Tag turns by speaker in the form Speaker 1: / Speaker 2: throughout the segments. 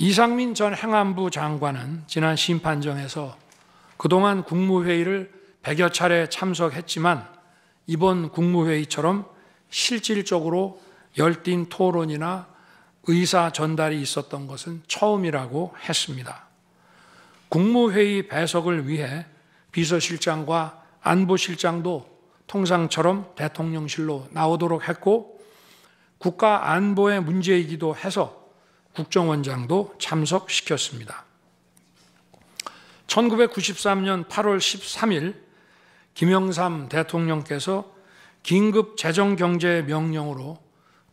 Speaker 1: 이상민 전 행안부 장관은 지난 심판정에서 그동안 국무회의를 100여 차례 참석했지만 이번 국무회의처럼 실질적으로 열띤 토론이나 의사 전달이 있었던 것은 처음이라고 했습니다. 국무회의 배석을 위해 비서실장과 안보실장도 통상처럼 대통령실로 나오도록 했고, 국가 안보의 문제이기도 해서 국정원장도 참석시켰습니다. 1993년 8월 13일 김영삼 대통령께서 긴급 재정경제 명령으로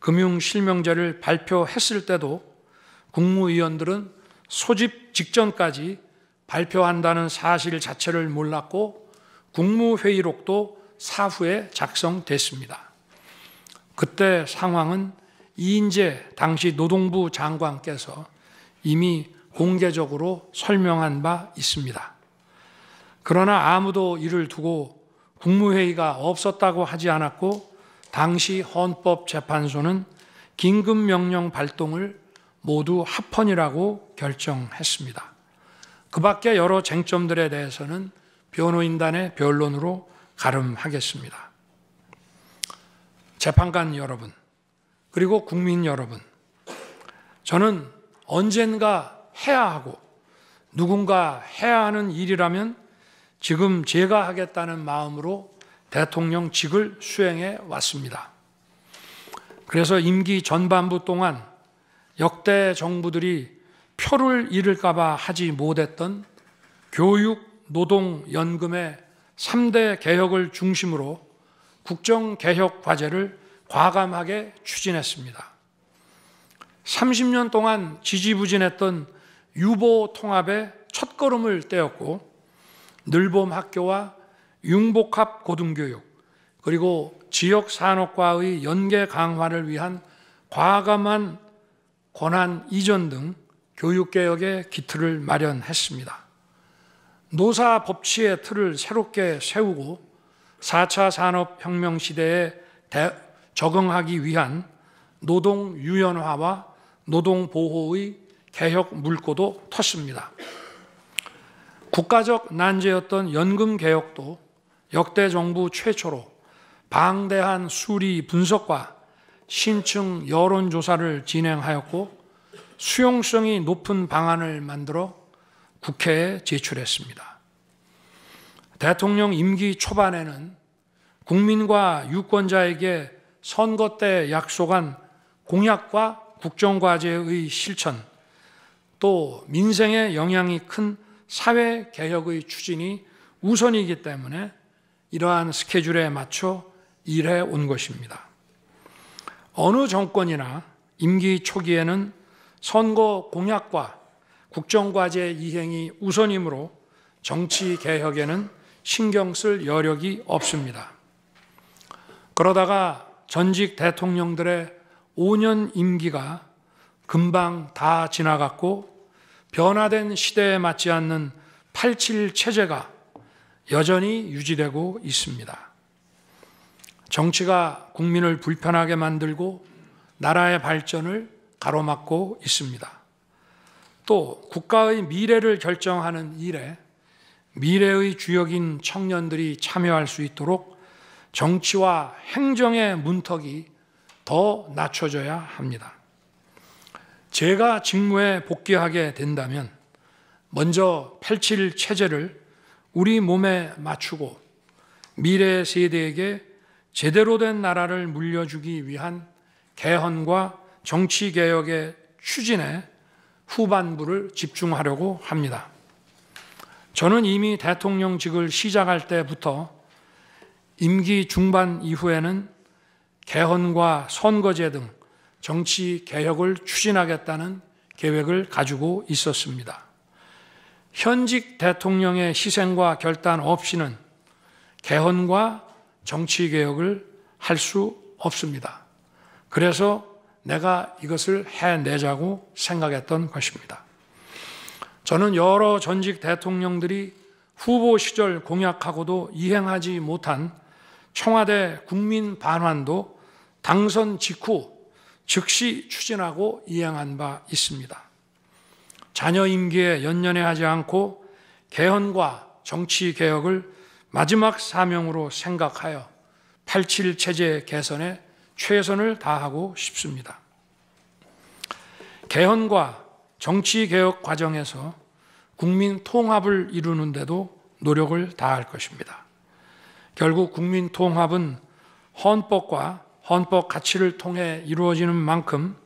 Speaker 1: 금융실명제를 발표했을 때도 국무위원들은 소집 직전까지 발표한다는 사실 자체를 몰랐고 국무회의록도 사후에 작성됐습니다. 그때 상황은 이인재 당시 노동부 장관께서 이미 공개적으로 설명한 바 있습니다. 그러나 아무도 이를 두고 국무회의가 없었다고 하지 않았고 당시 헌법재판소는 긴급명령 발동을 모두 합헌이라고 결정했습니다. 그 밖에 여러 쟁점들에 대해서는 변호인단의 변론으로 가름하겠습니다. 재판관 여러분, 그리고 국민 여러분, 저는 언젠가 해야 하고 누군가 해야 하는 일이라면 지금 제가 하겠다는 마음으로 대통령직을 수행해 왔습니다. 그래서 임기 전반부 동안 역대 정부들이 표를 잃을까 봐 하지 못했던 교육, 노동, 연금의 3대 개혁을 중심으로 국정개혁 과제를 과감하게 추진했습니다. 30년 동안 지지부진했던 유보 통합의 첫걸음을 떼었고 늘봄 학교와 융복합 고등교육 그리고 지역산업과의 연계 강화를 위한 과감한 권한 이전 등 교육개혁의 기틀을 마련했습니다. 노사 법치의 틀을 새롭게 세우고 4차 산업혁명 시대에 적응하기 위한 노동 유연화와 노동 보호의 개혁 물꼬도 텄습니다. 국가적 난제였던 연금 개혁도 역대 정부 최초로 방대한 수리 분석과 신층 여론조사를 진행하였고 수용성이 높은 방안을 만들어 국회에 제출했습니다. 대통령 임기 초반에는 국민과 유권자에게 선거 때 약속한 공약과 국정과제의 실천, 또 민생에 영향이 큰 사회개혁의 추진이 우선이기 때문에 이러한 스케줄에 맞춰 일해 온 것입니다. 어느 정권이나 임기 초기에는 선거 공약과 국정과제 이행이 우선이므로 정치개혁에는 신경 쓸 여력이 없습니다. 그러다가 전직 대통령들의 5년 임기가 금방 다 지나갔고 변화된 시대에 맞지 않는 87 체제가 여전히 유지되고 있습니다. 정치가 국민을 불편하게 만들고 나라의 발전을 가로막고 있습니다. 또 국가의 미래를 결정하는 일에 미래의 주역인 청년들이 참여할 수 있도록 정치와 행정의 문턱이 더 낮춰져야 합니다. 제가 직무에 복귀하게 된다면 먼저 87 체제를 우리 몸에 맞추고 미래 세대에게 제대로 된 나라를 물려주기 위한 개헌과 정치개혁의 추진에 후반부를 집중하려고 합니다. 저는 이미 대통령직을 시작할 때부터 임기 중반 이후에는 개헌과 선거제 등 정치 개혁을 추진하겠다는 계획을 가지고 있었습니다. 현직 대통령의 희생과 결단 없이는 개헌과 정치 개혁을 할 수 없습니다. 그래서 내가 이것을 해내자고 생각했던 것입니다. 저는 여러 전직 대통령들이 후보 시절 공약하고도 이행하지 못한 청와대 국민 반환도 당선 직후 즉시 추진하고 이행한 바 있습니다. 자녀 임기에 연연해하지 않고 개헌과 정치 개혁을 마지막 사명으로 생각하여 87 체제 개선에 최선을 다하고 싶습니다. 개헌과 정치 개혁 과정에서 국민 통합을 이루는 데도 노력을 다할 것입니다. 결국 국민 통합은 헌법과 헌법 가치를 통해 이루어지는 만큼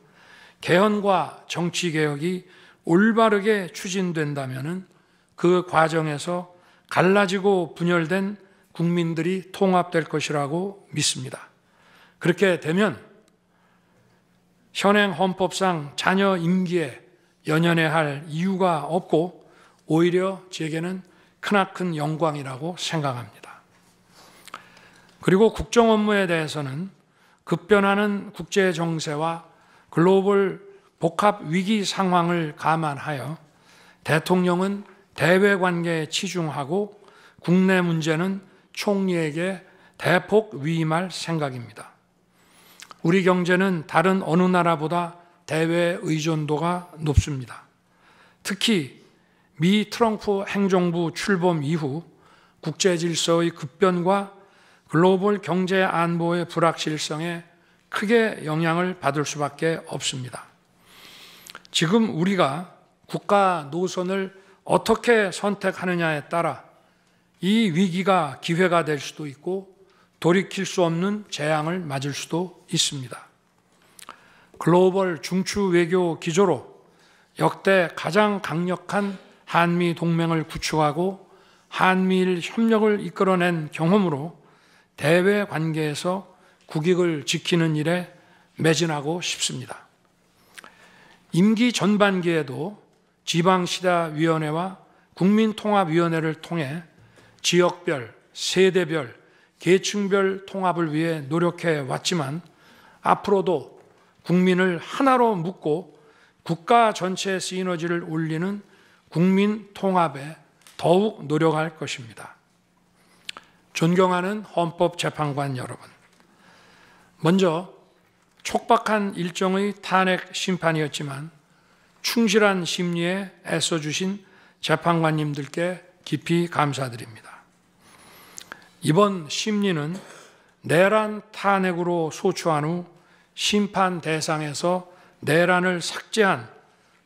Speaker 1: 개헌과 정치 개혁이 올바르게 추진된다면 그 과정에서 갈라지고 분열된 국민들이 통합될 것이라고 믿습니다. 그렇게 되면 현행 헌법상 자녀 임기에 연연해할 이유가 없고 오히려 제게는 크나큰 영광이라고 생각합니다. 그리고 국정 업무에 대해서는 급변하는 국제 정세와 글로벌 복합 위기 상황을 감안하여 대통령은 대외 관계에 치중하고 국내 문제는 총리에게 대폭 위임할 생각입니다. 우리 경제는 다른 어느 나라보다 대외 의존도가 높습니다. 특히 미 트럼프 행정부 출범 이후 국제 질서의 급변과 글로벌 경제 안보의 불확실성에 크게 영향을 받을 수밖에 없습니다. 지금 우리가 국가 노선을 어떻게 선택하느냐에 따라 이 위기가 기회가 될 수도 있고 돌이킬 수 없는 재앙을 맞을 수도 있습니다. 글로벌 중추 외교 기조로 역대 가장 강력한 한미 동맹을 구축하고 한미일 협력을 이끌어낸 경험으로 대외 관계에서 국익을 지키는 일에 매진하고 싶습니다. 임기 전반기에도 지방시다위원회와 국민통합위원회를 통해 지역별, 세대별, 계층별 통합을 위해 노력해 왔지만 앞으로도 국민을 하나로 묶고 국가 전체의 시너지를 올리는 국민 통합에 더욱 노력할 것입니다. 존경하는 헌법재판관 여러분, 먼저 촉박한 일정의 탄핵 심판이었지만 충실한 심리에 애써주신 재판관님들께 깊이 감사드립니다. 이번 심리는 내란 탄핵으로 소추한 후 심판 대상에서 내란을 삭제한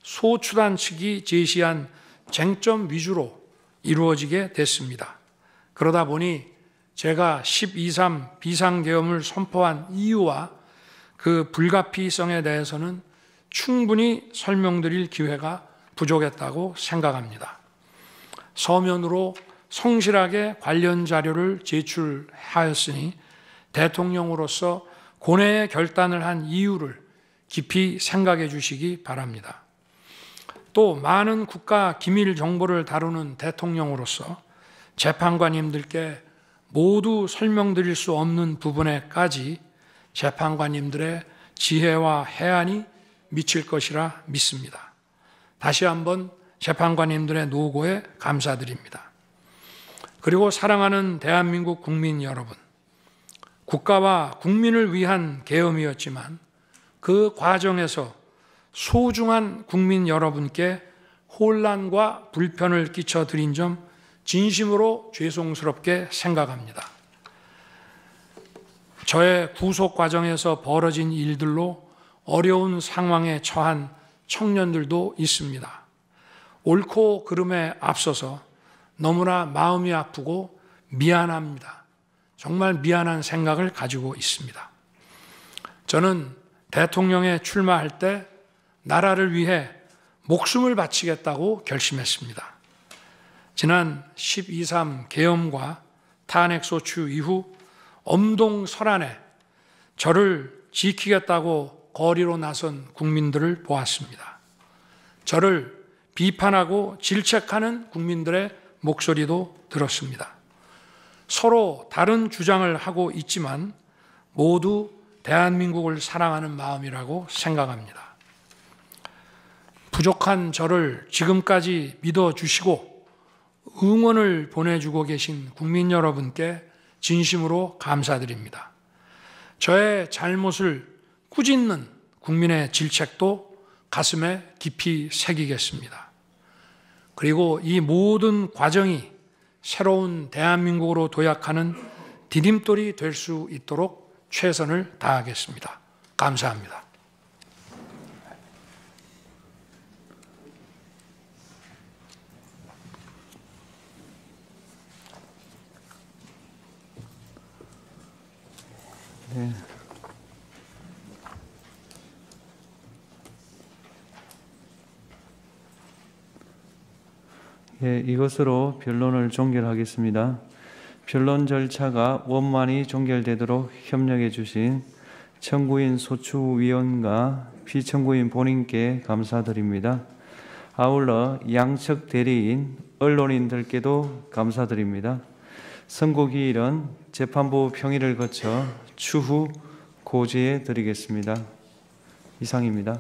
Speaker 1: 소추단 측이 제시한 쟁점 위주로 이루어지게 됐습니다. 그러다 보니 제가 12.3 비상계엄을 선포한 이유와 그 불가피성에 대해서는 충분히 설명드릴 기회가 부족했다고 생각합니다. 서면으로 성실하게 관련 자료를 제출하였으니 대통령으로서 고뇌의 결단을 한 이유를 깊이 생각해 주시기 바랍니다. 또 많은 국가 기밀 정보를 다루는 대통령으로서 재판관님들께 모두 설명드릴 수 없는 부분에까지 재판관님들의 지혜와 해안이 미칠 것이라 믿습니다. 다시 한번 재판관님들의 노고에 감사드립니다. 그리고 사랑하는 대한민국 국민 여러분, 국가와 국민을 위한 계엄이었지만 그 과정에서 소중한 국민 여러분께 혼란과 불편을 끼쳐드린 점 진심으로 죄송스럽게 생각합니다. 저의 구속 과정에서 벌어진 일들로 어려운 상황에 처한 청년들도 있습니다. 옳고 그름에 앞서서 너무나 마음이 아프고 미안합니다. 정말 미안한 생각을 가지고 있습니다. 저는 대통령에 출마할 때 나라를 위해 목숨을 바치겠다고 결심했습니다. 지난 12.3 계엄과 탄핵소추 이후 엄동설안에 저를 지키겠다고 거리로 나선 국민들을 보았습니다. 저를 비판하고 질책하는 국민들의 목소리도 들었습니다. 서로 다른 주장을 하고 있지만 모두 대한민국을 사랑하는 마음이라고 생각합니다. 부족한 저를 지금까지 믿어주시고 응원을 보내주고 계신 국민 여러분께 진심으로 감사드립니다. 저의 잘못을 꾸짖는 국민의 질책도 가슴에 깊이 새기겠습니다. 그리고 이 모든 과정이 새로운 대한민국으로 도약하는 디딤돌이 될 수 있도록 최선을 다하겠습니다. 감사합니다.
Speaker 2: 네. 예, 이것으로 변론을 종결하겠습니다. 변론 절차가 원만히 종결되도록 협력해 주신 청구인 소추위원과 피청구인 본인께 감사드립니다. 아울러 양측 대리인, 언론인들께도 감사드립니다. 선고기일은 재판부 평의를 거쳐 추후 고지해 드리겠습니다. 이상입니다.